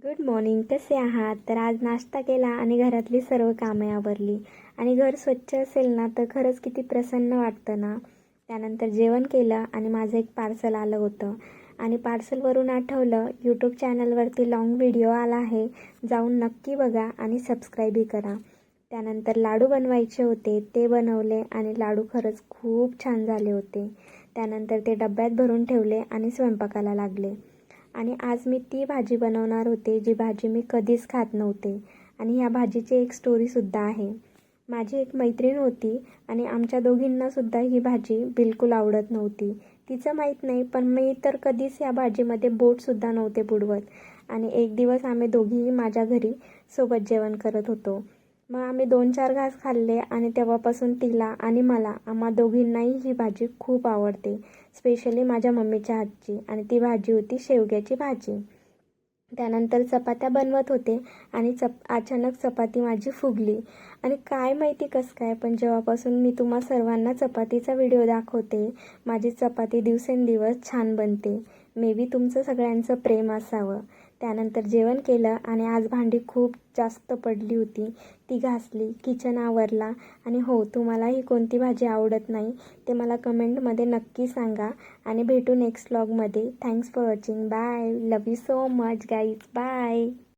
Good morning. कसे आहात? तर आज नाश्ता केला आणि घरातली सर्व कामे आवरली आणि घर स्वच्छ असेल ना तर खरंच किती प्रसन्न वाटतं ना. त्यानंतर जेवण केलं आणि माझं एक पार्सल आलं होतं आणि पार्सलवरून आठवलं यूट्यूब चॅनलवरती लाँग व्हिडिओ आला आहे, जाऊन नक्की बघा आणि सबस्क्राईबही करा. त्यानंतर लाडू बनवायचे होते, ते बनवले आणि लाडू खरंच खूप छान झाले होते. त्यानंतर ते डब्यात भरून ठेवले आणि स्वयंपाकाला लागले. आणि आज मी ती भाजी बनवणार होते जी भाजी मी कधीच खात नव्हते. आणि ह्या भाजीची एक स्टोरीसुद्धा आहे. माझी एक मैत्रीण होती आणि आमच्या दोघींनासुद्धा ही भाजी बिलकुल आवडत नव्हती. तिचं माहीत नाही, पण मी तर कधीच या भाजीमध्ये बोटसुद्धा नव्हते बुडवत. आणि एक दिवस आम्ही दोघीही माझ्या घरी सोबत जेवण करत होतो. मग आम्ही 2-4 घास खाल्ले आणि तेव्हापासून तिला आणि मला, आम्हा दोघींनाही ही भाजी खूप आवडते. स्पेशली माझ्या मम्मीच्या हातची. आणि ती भाजी होती शेवग्याची भाजी. त्यानंतर चपात्या बनवत होते आणि अचानक चपाती माझी फुगली. आणि काय माहिती कसं काय, पण जेव्हापासून मी तुम्हा सर्वांना चपातीचा व्हिडिओ दाखवते, माझी चपाती दिवसेंदिवस छान बनते. मे बी तुमचं सगळ्यांचं प्रेम असावं. त्यानंतर जेवण केलं आणि आज भांडी खूप जास्त पडली होती, ती घासली, किचन आवरला. आणि हो, तुम्हालाही कोणती भाजी आवडत नाही ते मला कमेंटमध्ये नक्की सांगा. आणि भेटू नेक्स्ट व्लॉगमध्ये. Thanks for watching. Bye. Love you so much guys. Bye.